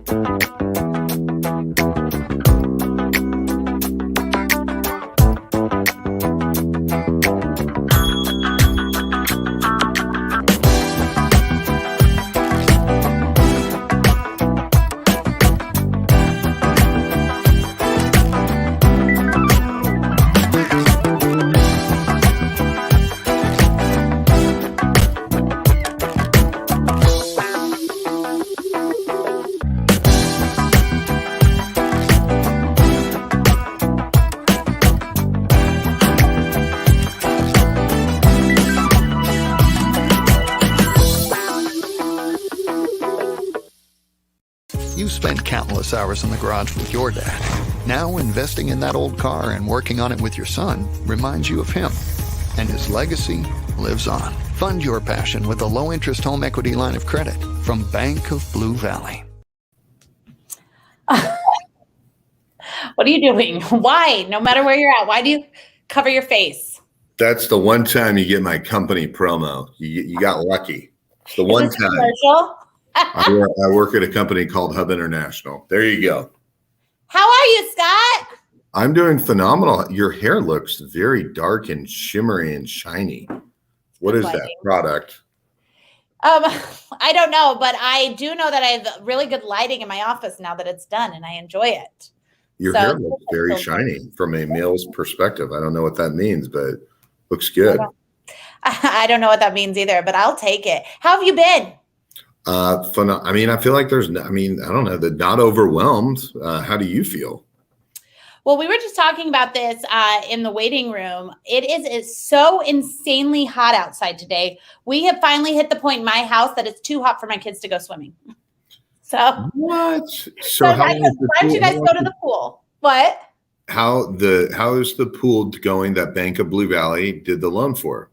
You spent countless hours in the garage with your dad. Now investing in that old car and working on it with your son reminds you of him. And his legacy lives on. Fund your passion with a low-interest home equity line of credit from Bank of Blue Valley. What are you doing? Why? No matter where you're at, why do you cover your face? That's the one time you get my company promo. You got lucky. The Is one this a time. commercial? I work at a company called Hub International. There you go. How are you, Scott? I'm doing phenomenal. Your hair looks very dark and shimmery and shiny. What is that product? I don't know, but I do know that I have really good lighting in my office now that it's done, and I enjoy it. Your hair looks very shiny from a male's perspective. I don't know what that means, but looks good. I don't know what that means either, but I'll take it. How have you been? Fun. I mean, I feel like I don't know, not overwhelmed. How do you feel? Well, we were just talking about this in the waiting room. It's so insanely hot outside today. We have finally hit the point in my house that it's too hot for my kids to go swimming. So what? So why don't you guys go to the pool? What? How is the pool going that Bank of Blue Valley did the loan for?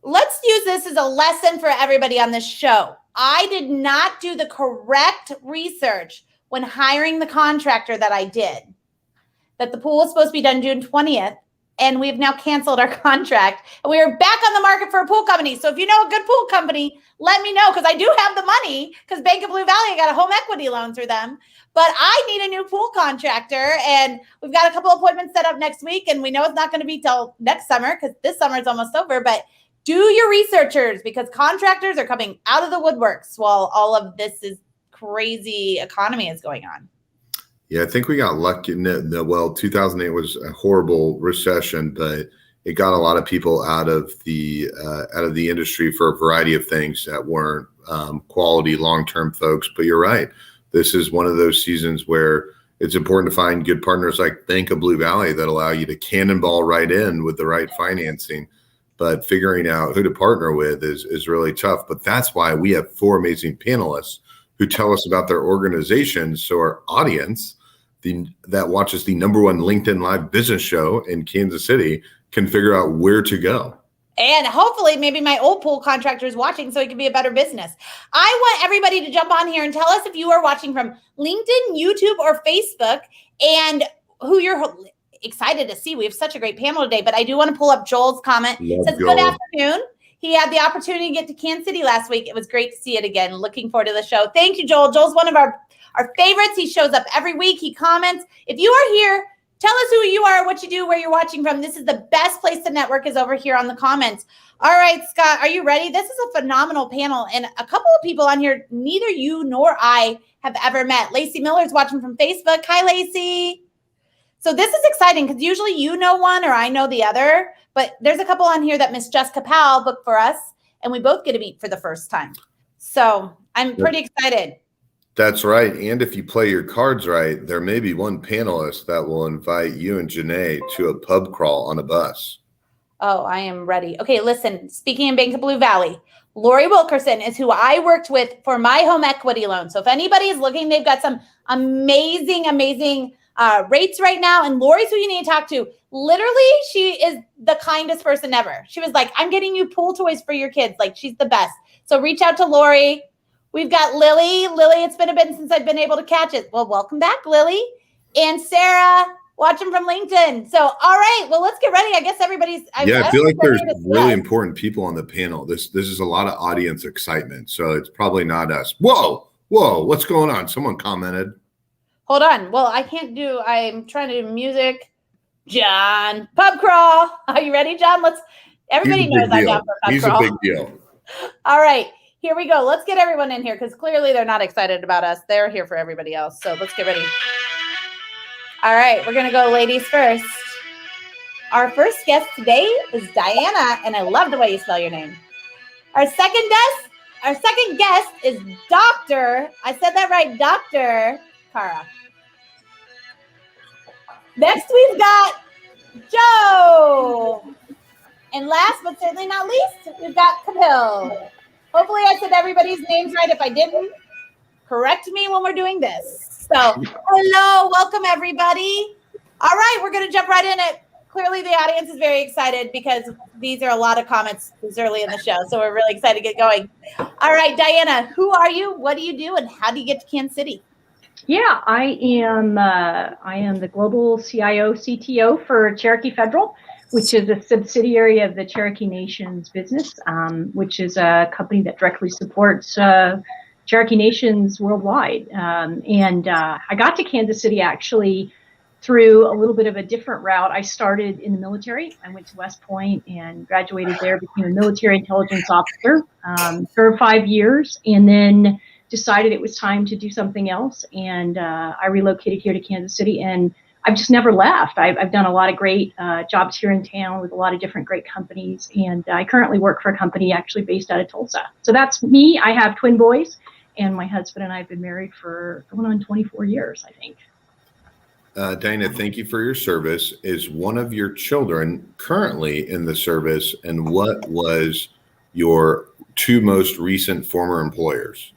Let's use this as a lesson for everybody on this show. I did not do the correct research when hiring the contractor that I did. That the pool was supposed to be done June 20th, and we've now canceled our contract. And we are back on the market for a pool company. So if you know a good pool company, let me know, because I do have the money, because Bank of Blue Valley, I got a home equity loan through them. But I need a new pool contractor, and we've got a couple appointments set up next week, and we know it's not going to be till next summer, because this summer is almost over. But do your researchers, because contractors are coming out of the woodworks while all of this is crazy economy is going on. Yeah, I think we got lucky. Well, 2008 was a horrible recession, but it got a lot of people out of the industry for a variety of things that weren't quality long-term folks. But you're right. This is one of those seasons where it's important to find good partners like Bank of Blue Valley that allow you to cannonball right in with the right financing. But figuring out who to partner with is really tough. But that's why we have 4 amazing panelists who tell us about their organizations, so our audience that watches the #1 LinkedIn Live business show in Kansas City can figure out where to go. And hopefully maybe my old pool contractor is watching so it can be a better business. I want everybody to jump on here and tell us if you are watching from LinkedIn, YouTube, or Facebook, and who you're excited to see. We have such a great panel today, but I do want to pull up Joel's comment. It says, good afternoon. He had the opportunity to get to Kansas City last week. It was great to see it again. Looking forward to the show. Thank you, Joel. Joel's one of our favorites. He shows up every week. He comments. If you are here, tell us who you are, what you do, where you're watching from. This is the best place to network, is over here on the comments. All right, Scott, are you ready? This is a phenomenal panel, and a couple of people on here, neither you nor I have ever met. Lacey Miller's watching from Facebook. Hi, Lacey. So this is exciting because usually you know one or I know the other, but there's a couple on here that Miss Jessica Kapil booked for us, and we both get to meet for the first time. So I'm pretty excited. That's right. And if you play your cards right, there may be one panelist that will invite you and Janae to a pub crawl on a bus. Oh, I am ready. Okay, listen, speaking in Bank of Blue Valley, Lori Wilkerson is who I worked with for my home equity loan. So if anybody is looking, they've got some amazing rates right now. And Lori's who you need to talk to. Literally, she is the kindest person ever. She was like, I'm getting you pool toys for your kids. Like, she's the best. So reach out to Lori. We've got Lily. Lily, it's been a bit since I've been able to catch it. Well, welcome back, Lily. And Sarah, watching from LinkedIn. So, all right. Well, let's get ready. I guess everybody's. I feel like there's really important people on the panel. This is a lot of audience excitement. So it's probably not us. Whoa, Whoa, what's going on? Someone commented. Hold on. Well, I'm trying to do music. John, pub crawl. Are you ready, John? Everybody knows I'm down for pub He's crawl. a big deal. All right, here we go. Let's get everyone in here because clearly they're not excited about us. They're here for everybody else. So let's get ready. All right, we're going to go ladies first. Our first guest today is DiAnna, and I love the way you spell your name. Our second guest is Dr. I said that right, Dr. Kara. Next, we've got Joe. And last but certainly not least, we've got Kapil. Hopefully I said everybody's names right. If I didn't, correct me when we're doing this. So, hello, welcome everybody. All right, we're going to jump right in it. Clearly the audience is very excited because these are a lot of comments this early in the show. So we're really excited to get going. All right, DiAnna, who are you? What do you do? And how do you get to Kansas City? Yeah, I am the global CIO CTO for Cherokee Federal, which is a subsidiary of the Cherokee Nation's business, which is a company that directly supports Cherokee Nations worldwide. I got to Kansas City actually through a little bit of a different route. I started in the military. I went to West Point and graduated there, became a military intelligence officer, served 5 years, and then decided it was time to do something else. And I relocated here to Kansas City, and I've just never left. I've done a lot of great jobs here in town with a lot of different great companies. And I currently work for a company actually based out of Tulsa. So that's me. I have twin boys, and my husband and I have been married for going on 24 years, I think. DiAnna, thank you for your service. Is one of your children currently in the service, and what was your two most recent former employers?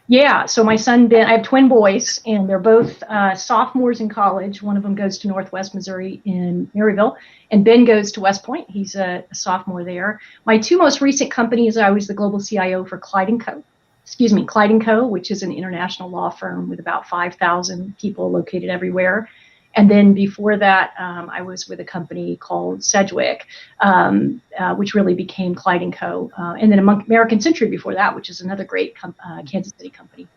Yeah, so my son Ben, I have twin boys, and they're both sophomores in college. One of them goes to Northwest Missouri in Maryville, and Ben goes to West Point. He's a sophomore there. My two most recent companies, I was the global CIO for Clyde & Co., which is an international law firm with about 5,000 people located everywhere. And then before that, I was with a company called Sedgwick, which really became Clyde & Co. And then American Century before that, which is another great Kansas City company.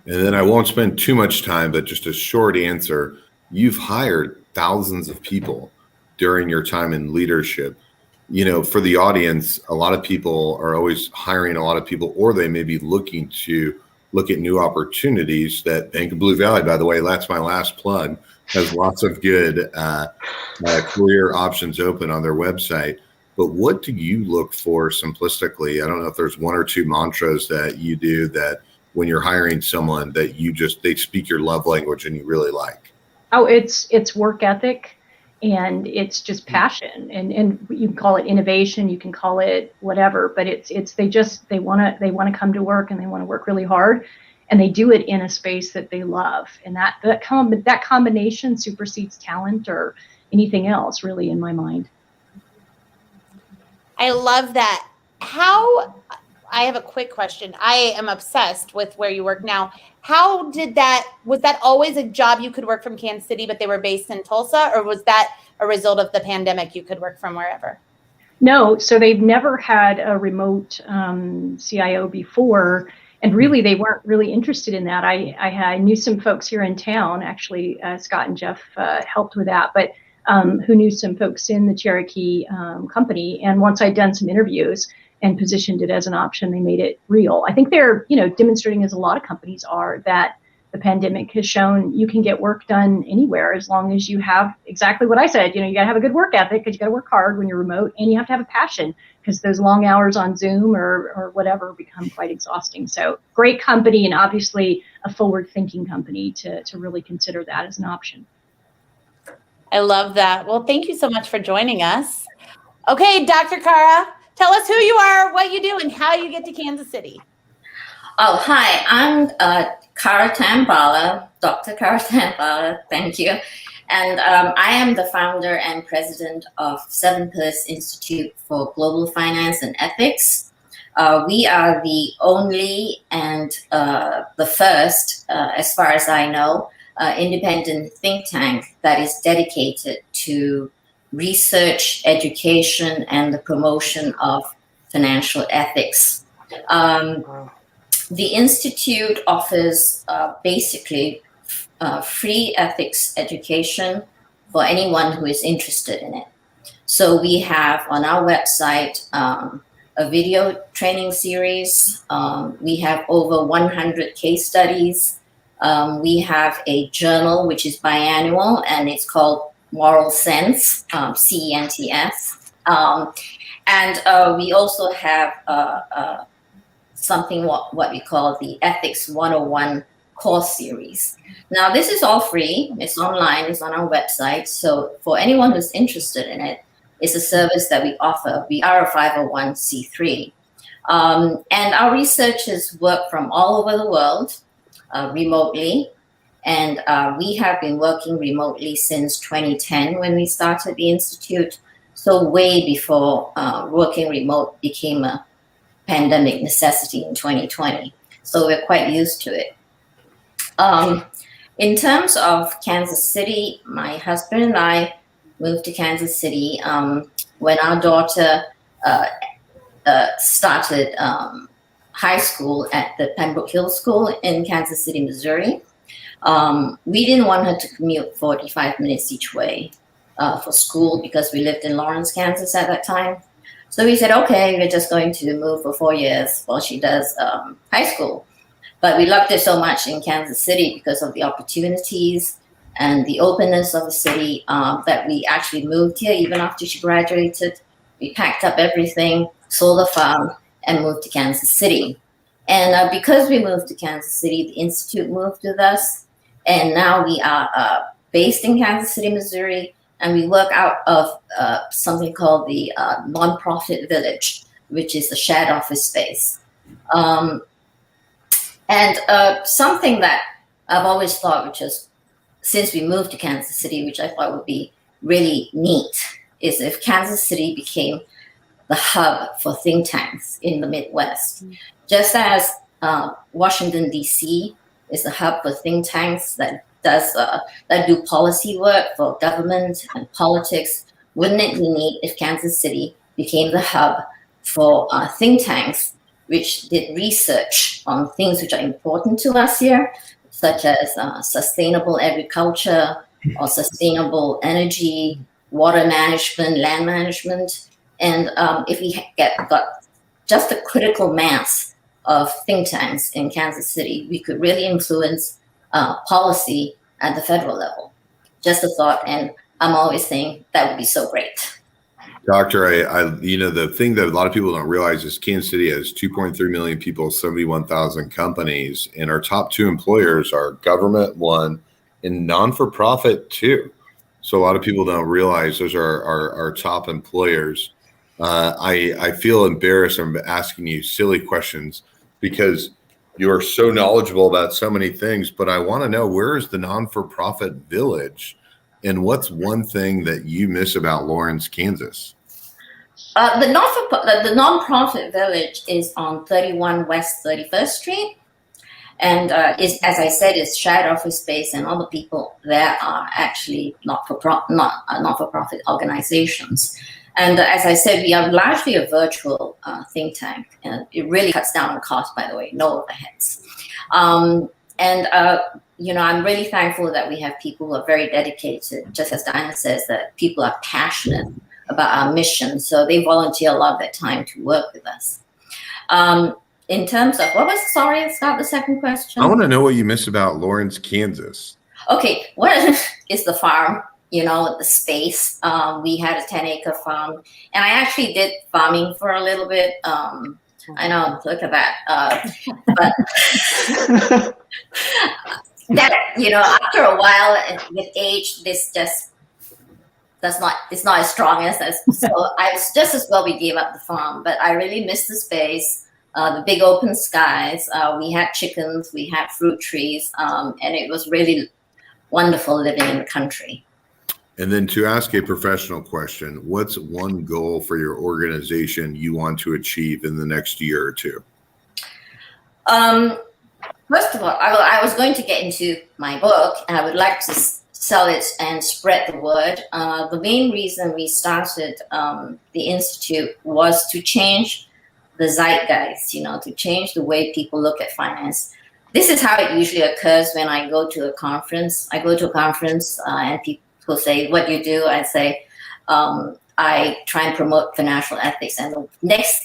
And then I won't spend too much time, but just a short answer. You've hired thousands of people during your time in leadership. You know, for the audience, a lot of people are always hiring a lot of people, or they may be looking to look at new opportunities. That Bank of Blue Valley, by the way, that's my last plug, has lots of good career options open on their website. But what do you look for simplistically? I don't know if there's one or two mantras that you do that when you're hiring someone that they speak your love language and you really like. Oh, it's work ethic, and it's just passion, and you can call it innovation, you can call it whatever, but they want to come to work, and they want to work really hard. And they do it in a space that they love. And that combination supersedes talent or anything else, really, in my mind. I love that. I have a quick question. I am obsessed with where you work now. Was that always a job you could work from Kansas City, but they were based in Tulsa? Or was that a result of the pandemic, you could work from wherever? No, so they've never had a remote CIO before. And really, they weren't really interested in that. I knew some folks here in town, actually, Scott and Jeff helped with that, but who knew some folks in the Cherokee company. And once I'd done some interviews and positioned it as an option, they made it real. I think they're, demonstrating, as a lot of companies are, that the pandemic has shown you can get work done anywhere as long as you have exactly what I said. You got to have a good work ethic because you got to work hard when you're remote, and you have to have a passion because those long hours on Zoom or whatever become quite exhausting. So great company, and obviously a forward-thinking company to really consider that as an option. I love that. Well, thank you so much for joining us. Okay, Dr. Kara, tell us who you are, what you do, and how you get to Kansas City. Oh, hi, I'm Kara Bhala, Dr. Kara Bhala, thank you. And I am the founder and president of Seven Pillars Institute for Global Finance and Ethics. We are the only and the first, as far as I know, independent think tank that is dedicated to research, education, and the promotion of financial ethics. the Institute offers basically free ethics education for anyone who is interested in it. So we have on our website a video training series. We have over 100 case studies. We have a journal which is biannual, and it's called Moral Sense, CENTS. And we also have something what we call the Ethics 101 course series. Now, this is all free. It's online. It's on our website. So for anyone who's interested in it, it's a service that we offer. We are a 501c3. And our researchers work from all over the world remotely. And we have been working remotely since 2010 when we started the Institute. So way before working remote became a pandemic necessity in 2020. So we're quite used to it. In terms of Kansas City, my husband and I moved to Kansas City when our daughter started high school at the Pembroke Hill School in Kansas City, Missouri. We didn't want her to commute 45 minutes each way for school because we lived in Lawrence, Kansas at that time. So we said, okay, we're just going to move for 4 years while she does high school. But we loved it so much in Kansas City because of the opportunities and the openness of the city that we actually moved here even after she graduated. We packed up everything, sold the farm, and moved to Kansas City. And because we moved to Kansas City, the Institute moved with us. And now we are based in Kansas City, Missouri, and we work out of something called the Nonprofit Village, which is a shared office space. And something that I've always thought, which is since we moved to Kansas City, which I thought would be really neat, is if Kansas City became the hub for think tanks in the Midwest. Just as Washington, D.C. is the hub for think tanks that do policy work for government and politics, wouldn't it be neat if Kansas City became the hub for think tanks which did research on things which are important to us here, such as sustainable agriculture or sustainable energy, water management, land management. And if we got just a critical mass of think tanks in Kansas City, we could really influence policy at the federal level. Just a thought, and I'm always saying that would be so great. Doctor, the thing that a lot of people don't realize is Kansas City has 2.3 million people, 71,000 companies, and our top two employers are government, one, and non-for-profit, two. So a lot of people don't realize those are our top employers. I feel embarrassed. I'm asking you silly questions because you are so knowledgeable about so many things, but I want to know, where is the non-for-profit village, and what's one thing that you miss about Lawrence, Kansas? The nonprofit village is on 31 West 31st Street, and is, as I said, is shared office space, and all the people there are actually not-for-profit organizations. And as I said, we are largely a virtual think tank, and it really cuts down on cost, by the way, no overheads. I'm really thankful that we have people who are very dedicated, just as DiAnna says, that people are passionate about our mission. So they volunteer a lot of their time to work with us. In terms of, start the second question. I want to know what you miss about Lawrence, Kansas. Okay, what is the farm? The space. We had a 10-acre farm, and I actually did farming for a little bit. I know, look at that. But that, after a while, with age, this just it's not as strong as so I was just as well we gave up the farm, but I really missed the space, the big open skies. We had chickens, we had fruit trees, and it was really wonderful living in the country. And then to ask a professional question, what's one goal for your organization you want to achieve in the next year or two? First of all, I was going to get into my book, and I would like to sell it and spread the word. The main reason we started the Institute was to change the zeitgeist, to change the way people look at finance. This is how it usually occurs when I go to a conference. I go to a conference and people say, "What do you do?" I say, I try and promote financial ethics. And the next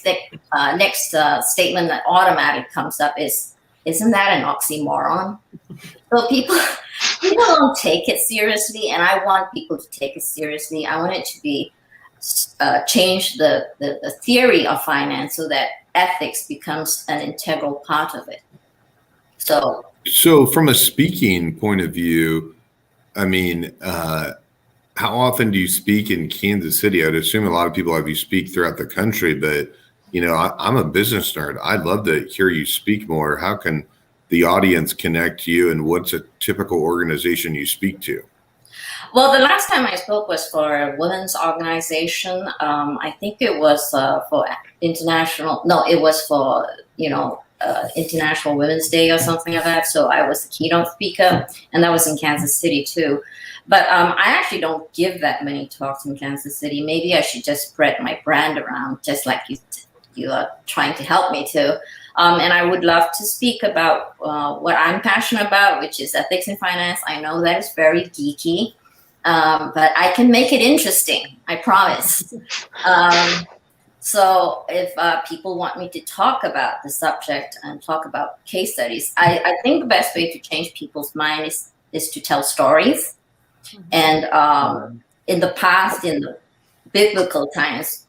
statement that automatically comes up is, "Isn't that an oxymoron?" So people don't take it seriously, and I want people to take it seriously. I want it to be change the theory of finance so that ethics becomes an integral part of it. So from a speaking point of view, I mean, how often do you speak in Kansas City? I'd assume a lot of people have you speak throughout the country, but I'm a business nerd. I'd love to hear you speak more. How can the audience connect to you, and what's a typical organization you speak to? Well, the last time I spoke was for a women's organization. I think it was for international. No, it was for International Women's Day or something like that. So I was the keynote speaker, and that was in Kansas City too. But I actually don't give that many talks in Kansas City. Maybe I should just spread my brand around, just like you are trying to help me to. And I would love to speak about what I'm passionate about, which is ethics in finance. I know that is very geeky, but I can make it interesting, I promise. So if people want me to talk about the subject and talk about case studies, I think the best way to change people's mind is to tell stories. And in the past, in the biblical times,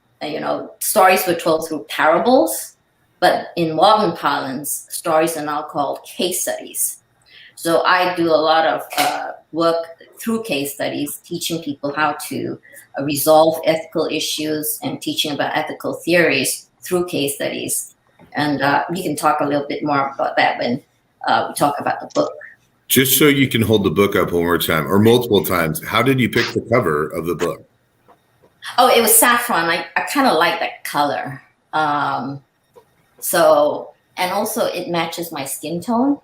stories were told through parables. But in modern parlance, stories are now called case studies. So I do a lot of work through case studies, teaching people how to resolve ethical issues and teaching about ethical theories through case studies. And we can talk a little bit more about that when we talk about the book. Just so you can hold the book up one more time, or multiple times, how did you pick the cover of the book? Oh, it was saffron. I kind of like that color. And also it matches my skin tone.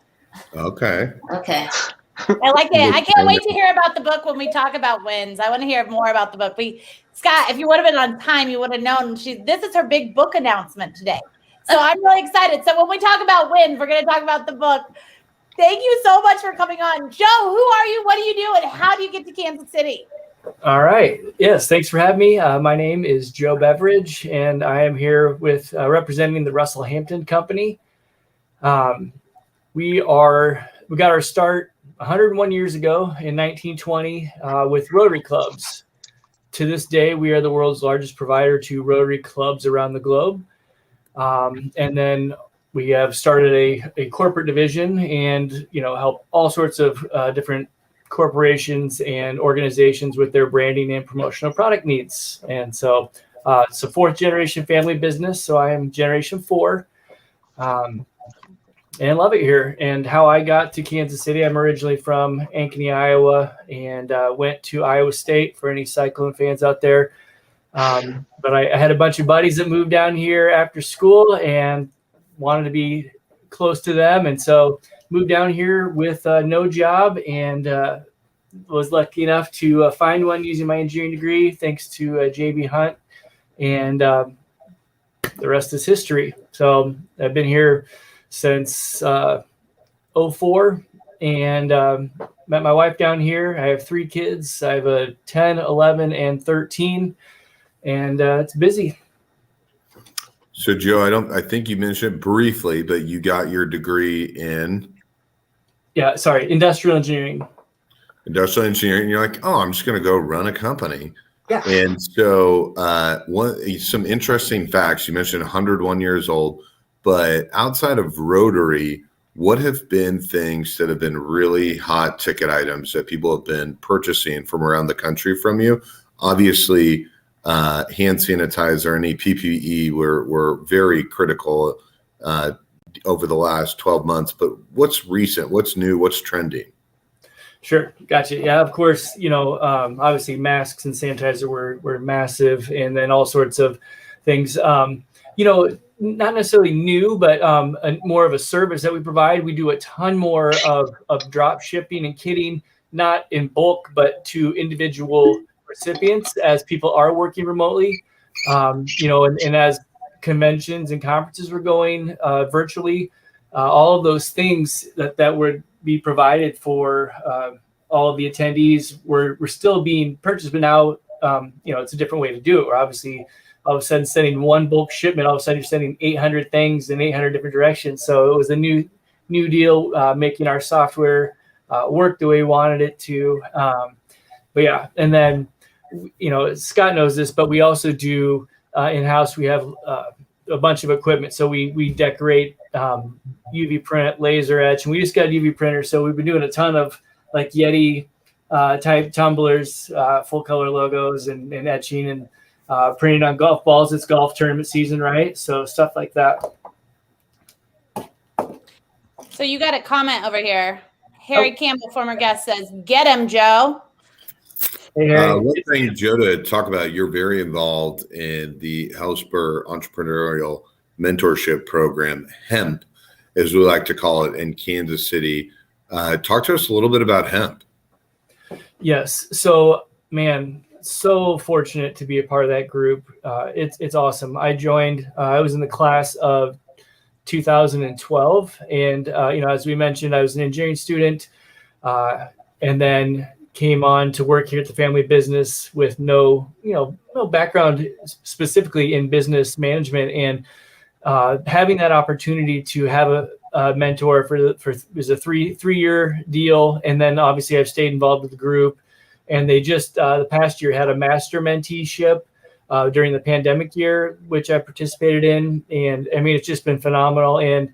Okay. I like it. I can't wait to hear about the book when we talk about wins. I want to hear more about the book. Scott, if you would have been on time, you would have known this is her big book announcement today. So I'm really excited. So when we talk about wins, we're going to talk about the book. Thank you so much for coming on. Joe, who are you? What do you do? And how do you get to Kansas City? All right. Yes, thanks for having me. My name is Joe Beveridge, and I am here with representing the Russell Hampton Company. We got our start 101 years ago in 1920 with Rotary clubs. To this day, we are the world's largest provider to Rotary clubs around the globe. And then we have started a corporate division and help all sorts of different corporations and organizations with their branding and promotional product needs. And so it's a fourth generation family business. So I am generation 4 and love it here. And how I got to Kansas City, I'm originally from Ankeny, Iowa, and went to Iowa State for any Cyclone fans out there. But I had a bunch of buddies that moved down here after school and wanted to be close to them. And so moved down here with no job and was lucky enough to find one using my engineering degree, thanks to JB Hunt. And the rest is history. So I've been here since 2004 and met my wife down here. I have 3 kids. I have a 10, 11, and 13. And it's busy. So Joe, I think you mentioned briefly, but you got your degree in industrial engineering. Industrial engineering. You're like, I'm just going to go run a company. Yeah. And so some interesting facts. You mentioned 101 years old, but outside of Rotary, what have been things that have been really hot ticket items that people have been purchasing from around the country from you? Obviously, hand sanitizer, any PPE were very critical over the last 12 months. But what's recent? What's new? What's trending? Sure. Gotcha. Yeah, of course, obviously masks and sanitizer were massive, and then all sorts of things, not necessarily new, but more of a service that we provide. We do a ton more of drop shipping and kitting, not in bulk, but to individual recipients as people are working remotely, and as conventions and conferences were going virtually. All of those things that would be provided for all of the attendees were still being purchased, but now it's a different way to do it. We're obviously all of a sudden sending one bulk shipment. All of a sudden you're sending 800 things in 800 different directions. So it was a new deal, making our software work the way we wanted it to. But yeah, and then Scott knows this, but we also do in-house. We have a bunch of equipment. So we decorate UV print, laser etch, and we just got a UV printer. So we've been doing a ton of like Yeti type tumblers, full color logos, and etching and printing on golf balls. It's golf tournament season, right? So stuff like that. So you got a comment over here. Harry Campbell, former guest, says, "Get him, Joe." One thing, Joe, to talk about, you're very involved in the Hellspur Entrepreneurial Mentorship Program, HEMP, as we like to call it, in Kansas City. Talk to us a little bit about HEMP. Yes. So, man, so fortunate to be a part of that group. It's awesome. I joined, I was in the class of 2012. And, as we mentioned, I was an engineering student and then came on to work here at the family business with no background specifically in business management, and having that opportunity to have a mentor for it was a three-year deal. And then obviously I've stayed involved with the group, and they just the past year had a master menteeship during the pandemic year, which I participated in. And I mean, it's just been phenomenal, and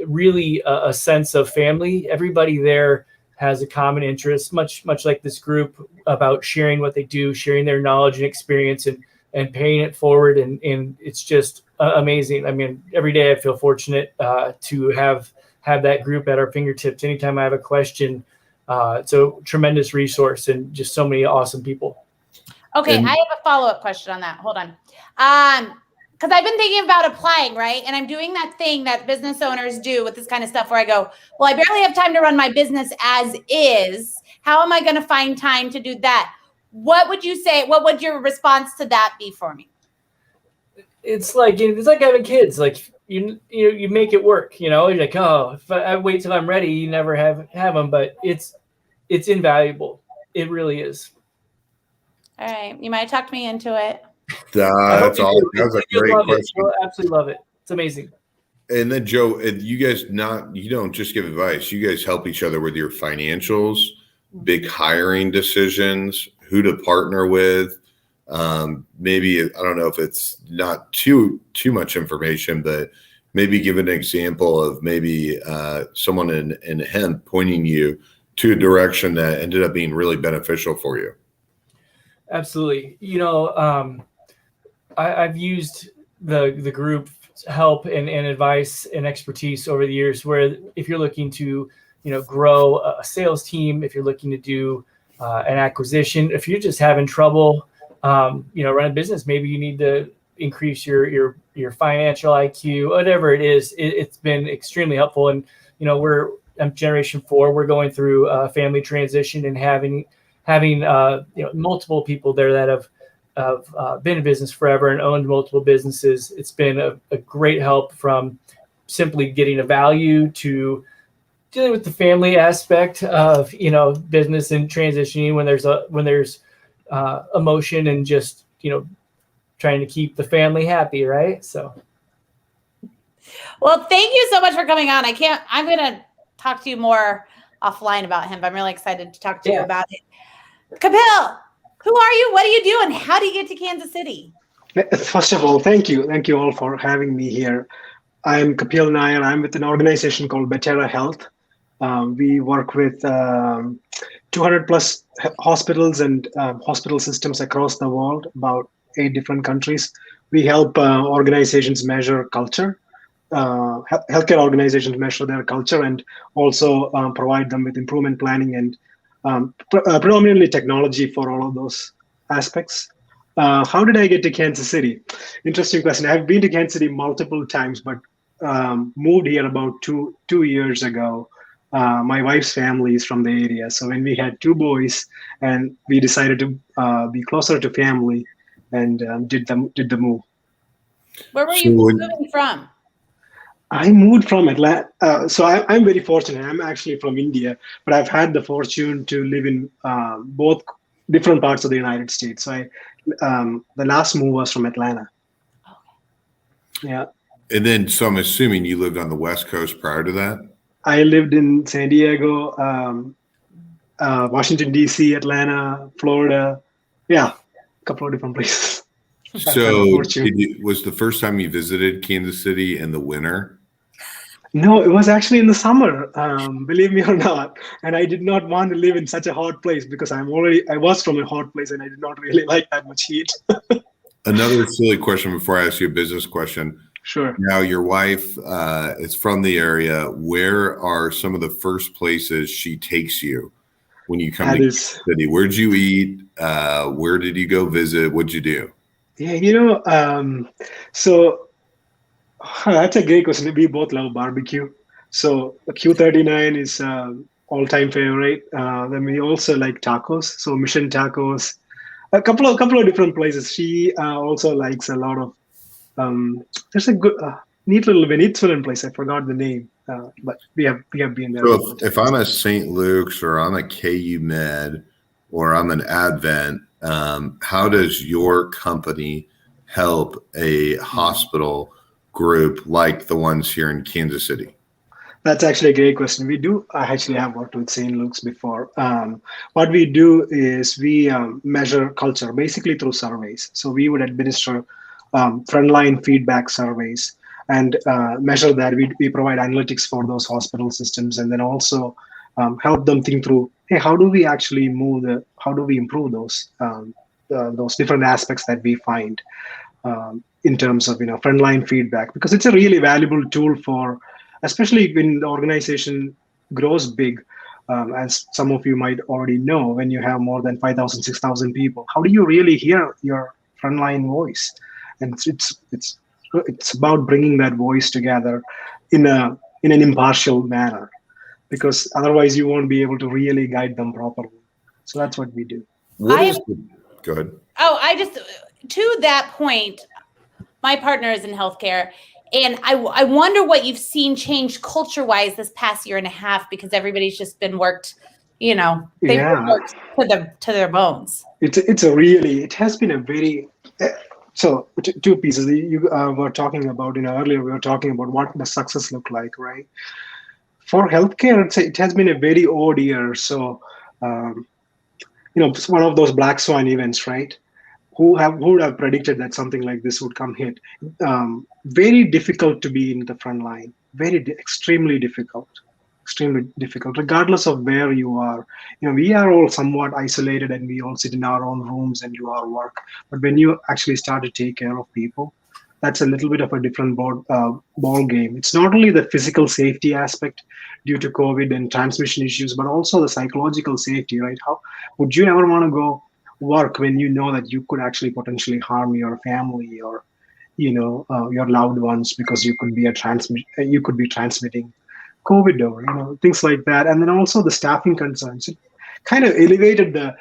really a sense of family. Everybody there has a common interest, much like this group, about sharing what they do, sharing their knowledge and experience, and paying it forward. And it's just amazing. I mean, every day I feel fortunate to have that group at our fingertips. Anytime I have a question, it's a tremendous resource, and just so many awesome people. Okay, I have a follow-up question on that. Hold on. Because I've been thinking about applying, right? And I'm doing that thing that business owners do with this kind of stuff where I go, well, I barely have time to run my business as is. How am I going to find time to do that? What would you say? What would your response to that be for me? It's like having kids. Like you make it work. You're like, oh, if I wait till I'm ready, you never have them. But it's invaluable. It really is. All right, you might have talked me into it. That's all. That's a great question. You'll absolutely love it. It's amazing. And then, Joe, you guys you don't just give advice. You guys help each other with your financials, big hiring decisions, who to partner with. Maybe, I don't know if it's not too much information, but maybe give an example of maybe someone in hemp pointing you to a direction that ended up being really beneficial for you. Absolutely. I've used the group help and advice and expertise over the years, where if you're looking to, grow a sales team, if you're looking to do an acquisition, if you're just having trouble, running a business, maybe you need to increase your financial IQ, whatever it is, it's been extremely helpful. And, I'm generation 4, we're going through a family transition, and having multiple people there that have been in business forever and owned multiple businesses. It's been a great help, from simply getting a value to dealing with the family aspect of, business and transitioning when there's emotion, and just, trying to keep the family happy. Right. So. Well, thank you so much for coming on. I'm going to talk to you more offline about him. I'm really excited to talk to you about it. Kapil, who are you? What do you do? And how do you get to Kansas City? First of all, thank you. Thank you all for having me here. I'm Kapil Nair. I'm with an organization called Beterra Health. We work with 200 plus hospitals and hospital systems across the world, about 8 different countries. We help organizations measure culture, healthcare organizations measure their culture, and also provide them with improvement planning and predominantly technology for all of those aspects. How did I get to Kansas City? Interesting question. I've been to Kansas City multiple times, but moved here about two years ago. My wife's family is from the area. So when we had 2 boys, and we decided to be closer to family, and did the move. Where were So you when- moving from? I moved from Atlanta. So I'm very fortunate. I'm actually from India, but I've had the fortune to live in both different parts of the United States. So the last move was from Atlanta. Yeah. And then, so I'm assuming you lived on the West Coast prior to that? I lived in San Diego, Washington, D.C., Atlanta, Florida. Yeah, a couple of different places. So was the first time you visited Kansas City in the winter? No, it was actually in the summer, believe me or not. And I did not want to live in such a hot place because I was from a hot place and I did not really like that much heat. Another silly question before I ask you a business question. Sure. Now, your wife is from the area. Where are some of the first places she takes you when you come to Kansas City? Where'd you eat? Where did you go visit? What'd you do? Yeah, so that's a great question. We both love barbecue. So Q39 is all-time favorite. Then we also like tacos. So Mission Tacos, a couple of different places. She also likes a lot of. There's a good, neat little Venezuelan place. I forgot the name, but we have been there. So if I'm a St. Luke's or I'm a KU Med or I'm an Advent, how does your company help a hospital group like the ones here in Kansas City? That's actually a great question. I actually have worked with St. Luke's before. What we do is we measure culture basically through surveys. So we would administer frontline feedback surveys and measure that. We provide analytics for those hospital systems and then also help them think through, hey, how do we actually how do we improve those different aspects that we find in terms of frontline feedback, because it's a really valuable tool for, especially when the organization grows big, as some of you might already know, when you have more than 5,000, 6,000 people, how do you really hear your frontline voice? And it's about bringing that voice together in an impartial manner, because otherwise you won't be able to really guide them properly. So that's what we do. Go ahead. Oh, to that point, my partner is in healthcare, and I wonder what you've seen change culture-wise this past year and a half, because everybody's just been worked, they've been worked to their bones. It has been a very, so two pieces. You were talking about, earlier we were talking about what the success look like, right? For healthcare, it has been a very odd year. So, it's one of those black swan events, right? Who would have predicted that something like this would come hit? Very difficult to be in the front line. Extremely difficult, regardless of where you are. We are all somewhat isolated and we all sit in our own rooms and do our work. But when you actually start to take care of people, that's a little bit of a different ball game. It's not only the physical safety aspect due to COVID and transmission issues, but also the psychological safety, right? How would you ever want to go work when you know that you could actually potentially harm your family or your loved ones because you could be transmitting COVID or things like that? And then also the staffing concerns. It kind of elevated the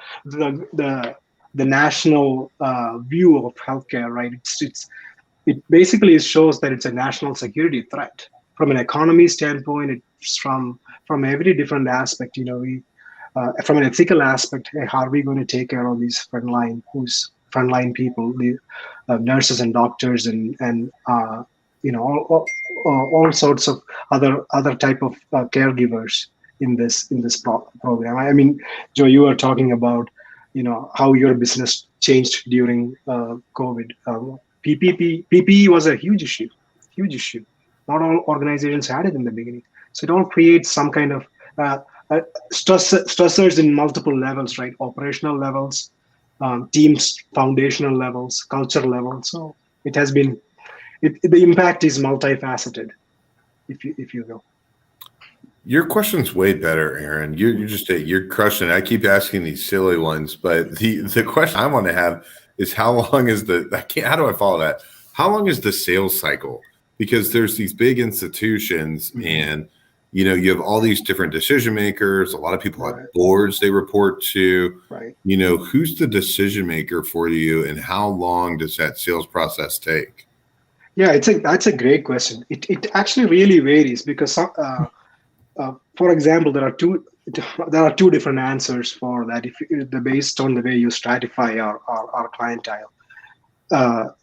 national view of healthcare, right? It basically shows that it's a national security threat from an economy standpoint. It's from every different aspect. From an ethical aspect, how are we going to take care of these frontline people, the nurses and doctors and all sorts of other type of caregivers in this program. I mean, Joe, you were talking about how your business changed during COVID. PPE was a huge issue. Not all organizations had it in the beginning, so it all creates some kind of stressors in multiple levels, right? Operational levels, teams, foundational levels, culture levels. So it has been, the impact is multifaceted, if you will. Your question's way better, Aaron. You're crushing it. I keep asking these silly ones, but the question I want to have is how long is how do I follow that? How long is the sales cycle? Because there's these big institutions and you have all these different decision makers. A lot of people have boards they report to. Right. Who's the decision maker for you, and how long does that sales process take? Yeah, that's a great question. It actually really varies because, for example, there are two different answers for that. If based on the way you stratify our clientele,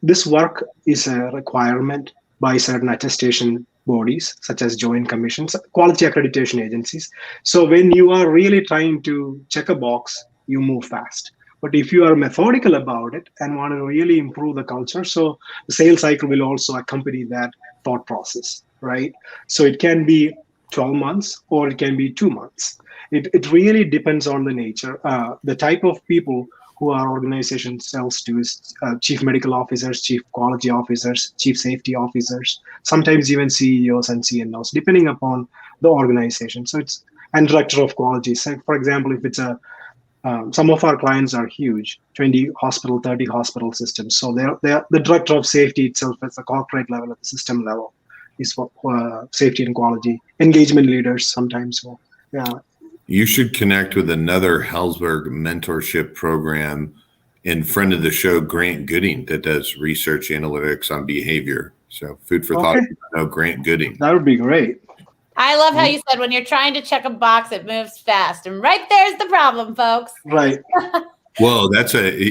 this work is a requirement by certain attestation bodies such as joint commissions, quality accreditation agencies. So when you are really trying to check a box, you move fast. But if you are methodical about it and want to really improve the culture, so the sales cycle will also accompany that thought process, right? So it can be 12 months or it can be 2 months. It really depends on the nature. The type of people who our organization sells to is chief medical officers, chief quality officers, chief safety officers, sometimes even CEOs and CNOs, depending upon the organization. So it's and director of quality. So for example, if it's some of our clients are huge, 20 hospital, 30 hospital systems. So they're the director of safety itself at the corporate level, at the system level, is for safety and quality. Engagement leaders sometimes will, yeah. You should connect with another Hellsberg mentorship program and friend of the show, Grant Gooding, that does research analytics on behavior. So food for thought, Grant Gooding. That would be great. I love how you said when you're trying to check a box, it moves fast. And right there's the problem, folks. Right. Whoa,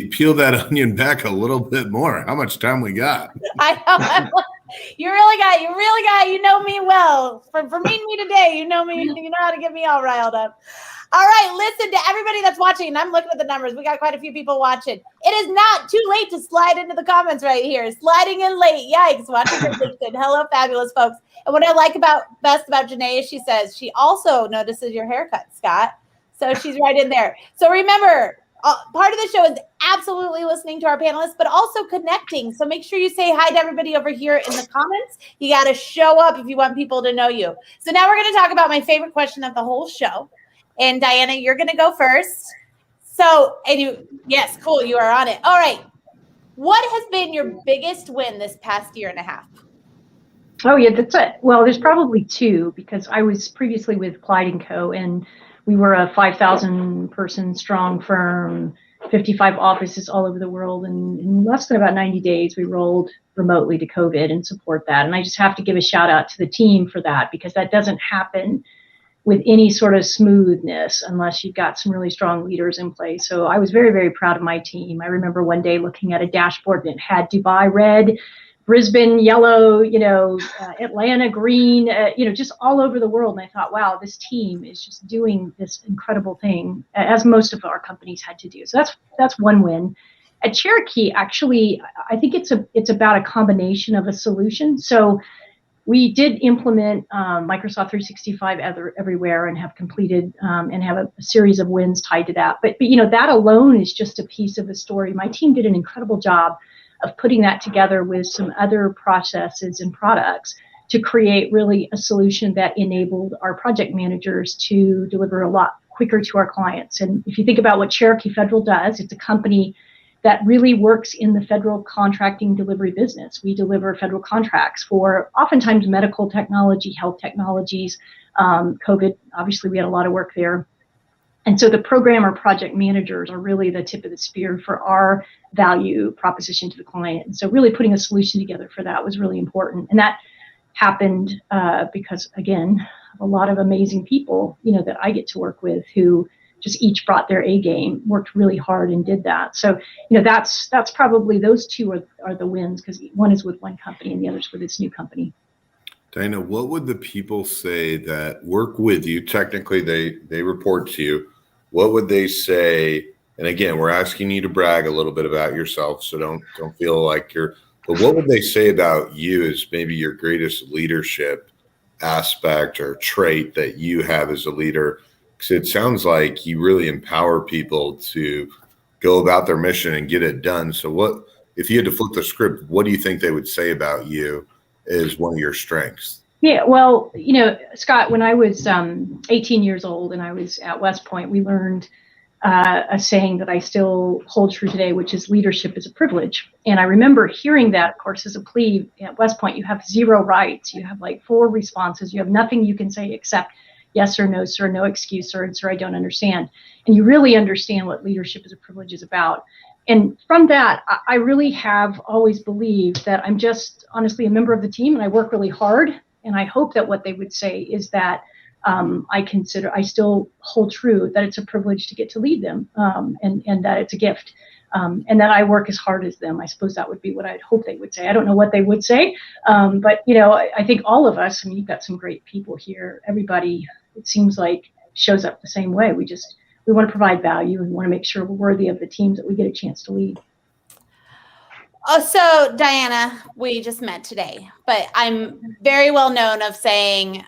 peel that onion back a little bit more. How much time we got? I know. You really got, you know me well. For meeting me today, you know me, you know how to get me all riled up. All right, listen to everybody that's watching, and I'm looking at the numbers. We got quite a few people watching. It is not too late to slide into the comments right here. Sliding in late. Yikes, watching from LinkedIn. Hello, fabulous folks. And what I like best about Janae is she says she also notices your haircut, Scott. So she's right in there. So remember, part of the show is absolutely listening to our panelists, but also connecting. So make sure you say hi to everybody over here in the comments. You got to show up if you want people to know you. So now we're going to talk about my favorite question of the whole show. And DiAnna, you're going to go first. So, yes, cool. You are on it. All right. What has been your biggest win this past year and a half? Oh, yeah, that's it. Well, there's probably two, because I was previously with Clyde & Co., and we were a 5,000 person strong firm, 55 offices all over the world. And in less than about 90 days, we rolled remotely to COVID and support that. And I just have to give a shout out to the team for that, because that doesn't happen with any sort of smoothness unless you've got some really strong leaders in place. So I was very, very proud of my team. I remember one day looking at a dashboard and it had Dubai red, Brisbane yellow, Atlanta green, just all over the world. And I thought, wow, this team is just doing this incredible thing, as most of our companies had to do. So that's one win. At Cherokee, actually, I think it's about a combination of a solution. So we did implement Microsoft 365 everywhere and have completed and have a series of wins tied to that. But that alone is just a piece of the story. My team did an incredible job of putting that together with some other processes and products to create really a solution that enabled our project managers to deliver a lot quicker to our clients. And if you think about what Cherokee Federal does, it's a company that really works in the federal contracting delivery business. We deliver federal contracts for oftentimes medical technology, health technologies, COVID, obviously we had a lot of work there. And so the program or project managers are really the tip of the spear for our value proposition to the client. And so really putting a solution together for that was really important. And that happened because, again, a lot of amazing people, that I get to work with who just each brought their A game, worked really hard and did that. So, that's probably those two are the wins, because one is with one company and the other's with its new company. DiAnna, what would the people say that work with you? Technically, they report to you. What would they say? And again, we're asking you to brag a little bit about yourself, so don't feel like you're. But what would they say about you as maybe your greatest leadership aspect or trait that you have as a leader? Because it sounds like you really empower people to go about their mission and get it done. So what, if you had to flip the script, what do you think they would say about you as one of your strengths? Yeah, well, Scott, when I was 18 years old and I was at West Point, we learned a saying that I still hold true today, which is leadership is a privilege. And I remember hearing that, of course, as a plebe at West Point. You have 0 rights. You have like 4 responses. You have nothing you can say except yes or no, sir, no excuse, sir, and sir, I don't understand. And you really understand what leadership is a privilege is about And from that, I really have always believed that I'm just honestly a member of the team, and I work really hard. And I hope that what they would say is that I still hold true that it's a privilege to get to lead them, and that it's a gift, and that I work as hard as them. I suppose that would be what I'd hope they would say. I don't know what they would say, but I think all of us, I mean, you've got some great people here. Everybody, it seems like, shows up the same way. We want to provide value and want to make sure we're worthy of the teams that we get a chance to lead. Oh, so DiAnna, we just met today, but I'm very well known of saying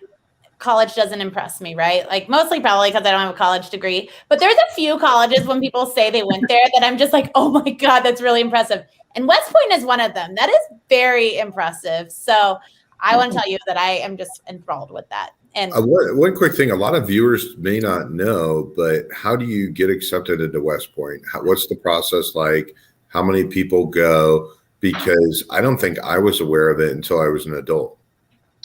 college doesn't impress me, right? Like mostly probably because I don't have a college degree, but there's a few colleges when people say they went there that I'm just like, oh my God, that's really impressive. And West Point is one of them. That is very impressive. So I want to tell you that I am just enthralled with that. And one quick thing, a lot of viewers may not know, but how do you get accepted into West Point? What's the process like? How many people go? Because I don't think I was aware of it until I was an adult.